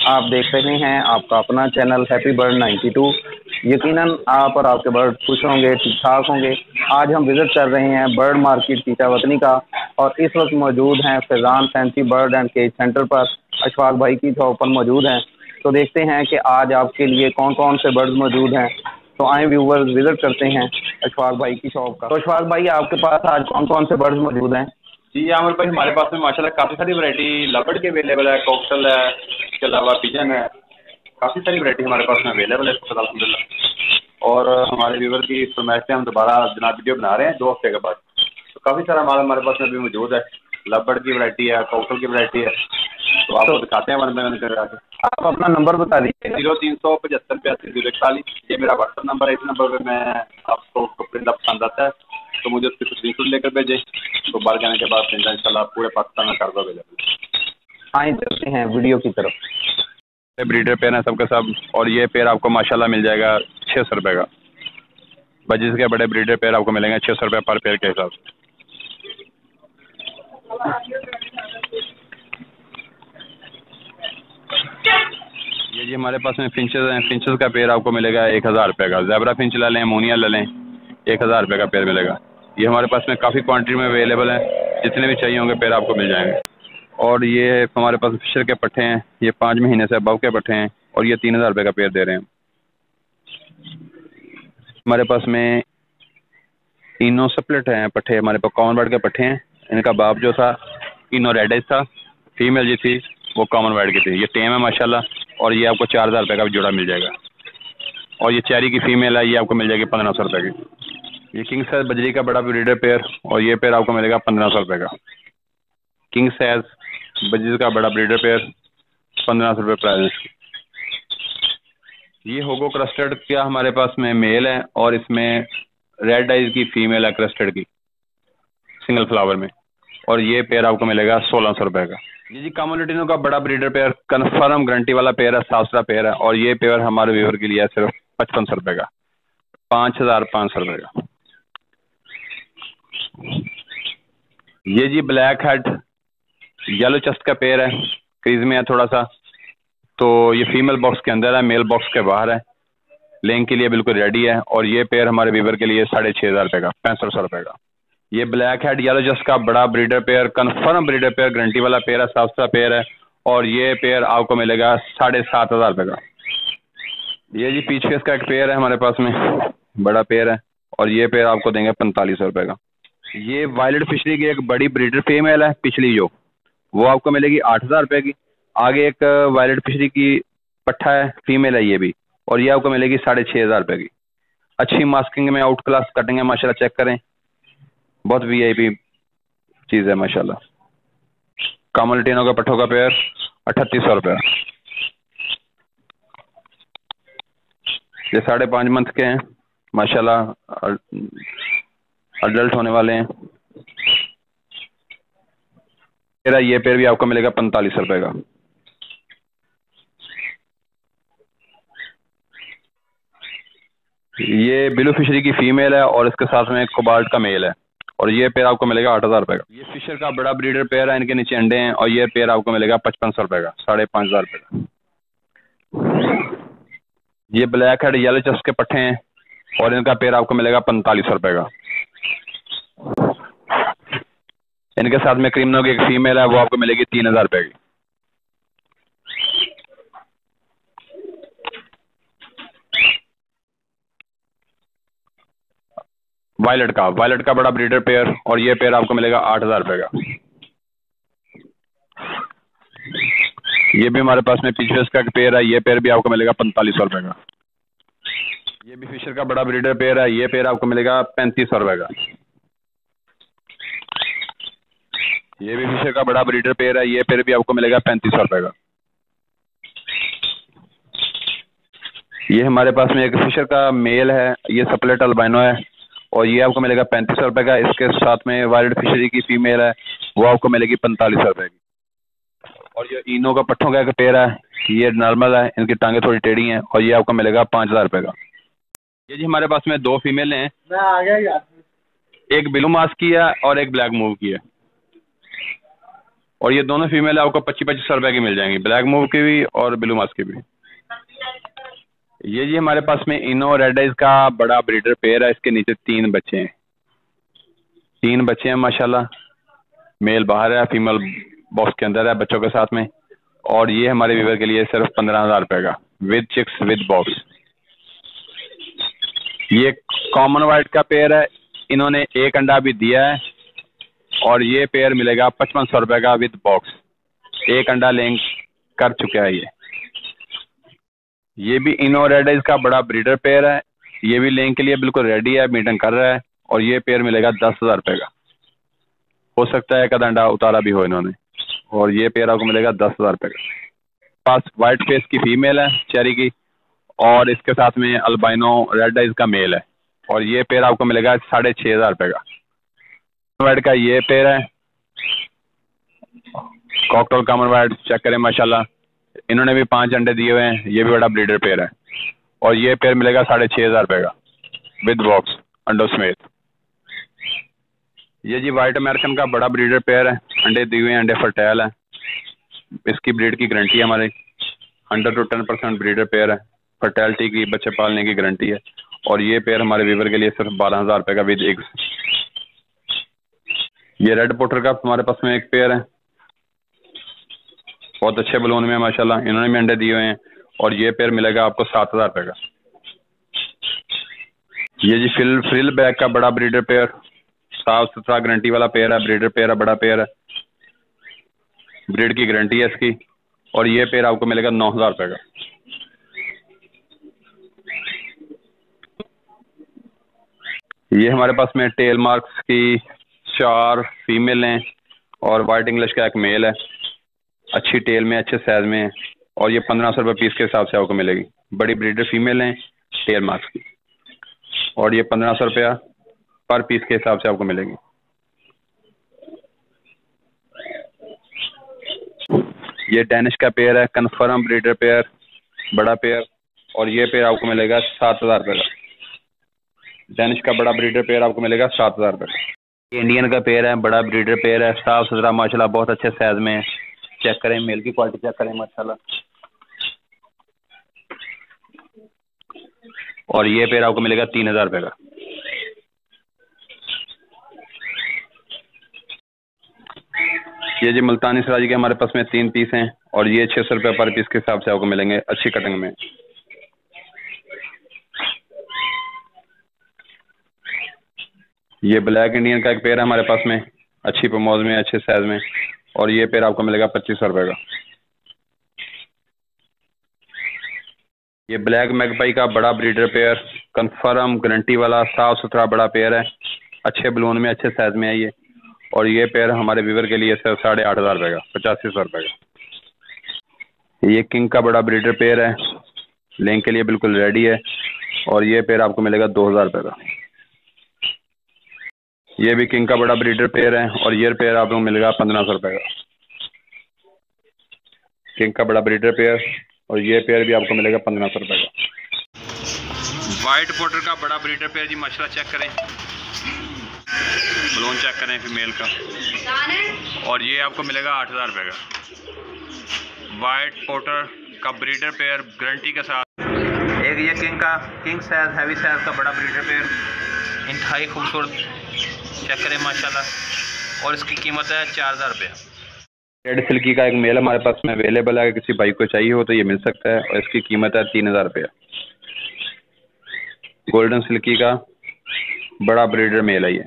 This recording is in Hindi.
आप देख रहे हैं आपका अपना चैनल हैप्पी बर्ड 92। यकीनन आप और आपके बर्ड खुश होंगे, ठीक ठाक होंगे। आज हम विज़िट कर रहे हैं बर्ड मार्केट चीचावतनी का और इस वक्त मौजूद हैं Faizan fancy bird and cage centre पर। अशफाक भाई की शॉप पर मौजूद हैं, तो देखते हैं कि आज आपके लिए कौन कौन से बर्ड मौजूद हैं। तो आए व्यूवर्स विज़िट करते हैं अशफाक भाई की शॉप का। तो अशफाक भाई, आपके पास आज कौन कौन से बर्ड मौजूद हैं? जी आमिर भाई, हमारे पास में माशाल्लाह काफ़ी सारी वैरायटी लवर्ड की अवेलेबल है, कॉकटेल है, इसके अलावा पिजन है। काफ़ी सारी वैरायटी हमारे पास में अवेलेबल है इस वक्त अल्हम्दुलिल्लाह। और हमारे व्यूवर की फरमाइश से हम दोबारा जनाब वीडियो बना रहे हैं 2 हफ्ते के बाद। तो काफ़ी सारा माल हमारे पास में अभी मौजूद है। लवर्ड की वैरायटी है, कॉकटेल की वैरायटी है, तो आपको दिखाते हैं वन बाय वन करके। आप अपना नंबर बता दीजिए। 0375 85 ये मेरा व्हाट्सअप नंबर है। इस नंबर पर मैं आपको परिंदा पसंद आता है तो मुझे उसकी स्क्रीनशॉट लेकर भेजें, तो बाहर जाने के बाद परिंदा इंशाल्लाह पूरे पाकिस्तान में कर दो अवेलेबल। आए चलते हैं वीडियो की तरफ। ब्रीडर पेयर है सबके सब, और ये पेयर आपको माशाल्लाह मिल जाएगा 600 रुपये का। बजिस के बड़े ब्रीडर पेयर आपको मिलेंगे 600 रुपये पर पेयर के हिसाब से। ये जी हमारे पास में फिंचेस हैं। फिंचेस का पेयर आपको मिलेगा 1000 रुपये का। ज़ेबरा फिंच ले लें, मोनिया ले लें, 1000 रुपये का पेयर मिलेगा। ये हमारे पास में काफ़ी क्वांटिटी में अवेलेबल है, जितने भी चाहिए होंगे पेयर आपको मिल जाएंगे। और ये हमारे पास फिशर के पट्टे हैं, ये 5 महीने से अबव के पट्टे हैं, और ये 3000 रुपये का पेयर दे रहे हैं। हमारे पास में इनो सप्लेट हैं पट्टे, हमारे पास कॉमन वाइट के पट्टे हैं। इनका बाप जो था इनो रेडिश था, फीमेल जी थी वो कॉमन वाइट की थी। ये टेम है माशाल्लाह, और ये आपको 4000 रुपये का भी जोड़ा मिल जाएगा। और ये चेरी की फीमेल है, ये आपको मिल जाएगी 1500 रुपये की। ये किंग साइज बजरी का बड़ा ब्रीडर पेयर, और ये पेयर आपको मिलेगा 1500 रुपये का। किंग साइज बजरी का बड़ा ब्रीडर पेयर 1500 रुपये प्राइस। ये होगो क्रस्टेड क्या हमारे पास में मेल है, और इसमें रेड आइज की फीमेल है क्रस्टेड की, सिंगल फ्लावर में, और ये पेयर आपको मिलेगा 1600 रुपये का। ये जी कम्युनिटीनो का बड़ा ब्रीडर पेयर, कन्फर्म गारंटी वाला पेयर है, साफ सुथरा पेयर है, और ये पेयर हमारे व्यूअर के लिए है सिर्फ 5500 रुपये का, 5500 रुपये का। ये जी ब्लैक हेड येलो चेस्ट का पेयर है, क्रीज में है थोड़ा सा, तो ये फीमेल बॉक्स के अंदर है, मेल बॉक्स के बाहर है, लेंग के लिए बिल्कुल रेडी है। और ये पेयर हमारे व्यूअर के लिए 6500 रुपये का, 6500 रुपये का। ये ब्लैक हेड येलो जस्ट का बड़ा breeder pair, confirm breeder pair, guarantee वाला पेयर है, साफ सुथरा पेयर है, और ये पेयर आपको मिलेगा 7500 रुपये का। ये जी पीच फेस का एक पेयर है हमारे पास में, बड़ा पेयर है, और ये पेयर आपको देंगे 4500 रुपये का। ये वायलेट फिशरी की एक बड़ी ब्रीडर फीमेल है पिछली जो, वो आपको मिलेगी 8000 रुपये की। आगे एक वायलेट फिशरी की पट्ठा है, फीमेल है ये भी, और ये आपको मिलेगी 6500 रुपये की। अच्छी मास्किंग में आउट क्लास कटिंग है माशाल्लाह, चेक करें, बहुत वीआईपी चीज़ है माशाल्लाह। कामलटीनो का पट्ठों का पेयर 3800 रुपये। ये 5.5 मंथ के हैं माशाल्लाह, अडल्ट होने वाले हैं। मेरा ये पेयर भी आपको मिलेगा 4500 रुपये का। ये ब्लू फिशरी की फीमेल है, और इसके साथ में कोबाल्ट का मेल है, और ये पेयर आपको मिलेगा 8000 रुपये का। ये फिशर का बड़ा ब्रीडर पेयर है, इनके नीचे अंडे हैं, और ये पेयर आपको मिलेगा 5500 रुपये का, 5500 रुपये का। ये ब्लैक हेड येलो चेस्ट के पट्टे हैं, और इनका पेयर आपको मिलेगा 4500 रुपये का। इनके साथ में क्रीमनो की एक फीमेल है, वो आपको मिलेगी 3000 रुपये की। वायलेट का बड़ा ब्रीडर पेयर, और ये पेयर आपको मिलेगा 8000 रुपये का। ये भी हमारे पास में पिछले का पेयर है, ये पेयर भी आपको मिलेगा 4500 रुपये का। ये भी फिशर का बड़ा ब्रीडर पेयर है, ये पेयर आपको मिलेगा 3500 रुपये का। ये भी फिशर का बड़ा ब्रीडर पेयर है, ये पेयर भी आपको मिलेगा 3500 रुपये का। ये हमारे पास में एक फिशर का मेल है, ये सप्लेट अल्बाइनो है, और ये आपको मिलेगा 3500 रुपये का। इसके साथ में वायलेट फिशरी की फीमेल है, वो आपको मिलेगी 4500 रुपये की। और ये इनो का पट्ठों का एक पेयर है, ये नॉर्मल है, इनकी टांगे थोड़ी टेढ़ी हैं, और ये आपको मिलेगा 5000 रुपये का। ये जी हमारे पास में 2 फीमेल हैं, एक ब्लू मास्क की है और एक ब्लैक मूव की है। और ये दोनों फीमेल आपको 25-25 रुपए की मिल जाएंगी, ब्लैक मूव की भी और ब्लू मास्क की भी। ये जी हमारे पास में इनो रेड आइज का बड़ा ब्रीडर पेयर है। इसके नीचे 3 बच्चे हैं, 3 बच्चे हैं माशाल्लाह। मेल बाहर है, फीमेल बॉक्स के अंदर है बच्चों के साथ में। और ये हमारे व्यूवर के लिए सिर्फ 15,000 रुपए का, विद चिक्स विद बॉक्स। ये कॉमन वाइट का पेयर है, इन्होंने 1 अंडा भी दिया है और ये पेयर मिलेगा 5500 रुपए का विद बॉक्स। 1 अंडा लेंग कर चुका है ये भी इनो रेड आइज का बड़ा ब्रीडर पेयर है। ये भी लेंग के लिए बिल्कुल रेडी है, मीटिंग कर रहा है। और ये पेयर मिलेगा 10,000 रुपए का। हो सकता है 1 अंडा उतारा भी हो इन्होंने। और ये पेयर आपको मिलेगा 10,000 रुपए का। पास वाइट फेस की फीमेल है चेरी की, और इसके साथ में अल्बाइनो रेड आइज का मेल है। और ये पेयर आपको मिलेगा 6,500 रुपए का। वाइट का ये पेयर है, कॉकटेल कॉमन वाइट, चेक करें माशाल्लाह। इन्होंने भी 5 अंडे दिए हुए हैं। ये भी बड़ा ब्रीडर पेयर है और ये पेयर मिलेगा 6,500 रुपए का विद बॉक्स अंडों समेत। ये जी वाइट अमेरिकन का बड़ा ब्रीडर पेयर है, अंडे दिए हुए हैं, अंडे फर्टाइल है। इसकी ब्रीड की गारंटी है हमारी, 100 to 10% ब्रीडर पेयर है। फर्टैलिटी की, बच्चे पालने की गारंटी है। और ये पेयर हमारे व्यूवर के लिए सिर्फ 12,000 रुपए का विद एग्स। ये रेड पोटर का हमारे पास में एक पेयर है, बहुत अच्छे बलून में माशाल्लाह। इन्होंने भी अंडे दिए हुए हैं और ये पेयर मिलेगा आपको 7,000 रुपए का। ये जी फ्रिल बैग का बड़ा ब्रीडर पेयर, साफ सुथरा गारंटी वाला पेयर है, ब्रीडर पेयर है, बड़ा पेयर है, ब्रीड की गारंटी है इसकी। और ये पेयर आपको मिलेगा 9,000 रुपए का। ये हमारे पास में टेल मार्क्स की 4 फीमेल हैं और वाइट इंग्लिश का एक मेल है, अच्छी टेल में, अच्छे साइज में है। और ये 1,500 रुपये पीस के हिसाब से आपको मिलेगी। बड़ी ब्रीडर फीमेल हैं टेल मार्क्स की, और ये 1,500 रुपया पर पीस के हिसाब से आपको मिलेगी। ये डेनिश का पेयर है, कन्फर्म ब्रीडर पेयर, बड़ा पेयर। और ये पेयर आपको मिलेगा 7,000 रुपये का। डेनिश का बड़ा ब्रीडर पेयर आपको मिलेगा 7,000 रुपये का। ये इंडियन का पेयर है, बड़ा ब्रीडर पेयर है, साफ सुथरा माशाल्लाह, बहुत अच्छे साइज में है। चेक करें मेल की क्वालिटी, चेक करें माशाल्लाह। और ये पेयर आपको मिलेगा 3,000 रुपये का। ये जी मुल्तानी सराजी के हमारे पास में 3 पीस हैं और ये 600 रुपये पर पीस के हिसाब से आपको मिलेंगे, अच्छी कटिंग में। ये ब्लैक इंडियन का एक पेयर है हमारे पास में, अच्छी प्रमोज में, अच्छे साइज में। और ये पेयर आपको मिलेगा 2,500 रुपये का। ये ब्लैक मैगपाई का बड़ा ब्रीडर पेयर, कंफर्म गारंटी वाला, साफ सुथरा बड़ा पेयर है, अच्छे बलून में, अच्छे साइज में है ये। और ये पेयर हमारे व्यूवर के लिए सिर्फ 8,500 रुपये का, 8,500 रुपये का। ये किंग का बड़ा ब्रीडर पेयर है, लेंग के लिए बिल्कुल रेडी है। और ये पेयर आपको मिलेगा 2,000 रुपये का। ये भी किंग का बड़ा ब्रीडर पेयर है और ये पेयर आपको मिलेगा 1,500 रुपये का। किंग का बड़ा ब्रीडर पेयर और ये पेयर भी आपको मिलेगा 1,500 रुपये का। वाइट पोटर का बड़ा ब्रीडर पेयर जी माशाल्लाह, चेक करें बलून, चेक करें फीमेल का। और ये आपको मिलेगा 8,000 रुपये का। वाइट पोटर का ब्रीडर पेयर गारंटी के साथ। एक ये किंग साइज, हैवी साइज का बड़ा ब्रीडर पेयर, इंतहाई खूबसूरत, चेक करें माशाल्लाह। और इसकी कीमत है 4,000 रुपये। रेड सिल्की का एक मेल हमारे पास में अवेलेबल है, किसी भाई को चाहिए हो तो ये मिल सकता है। और इसकी कीमत है 3,000 रुपये। गोल्डन सिल्की का बड़ा ब्रीडर मेल है ये।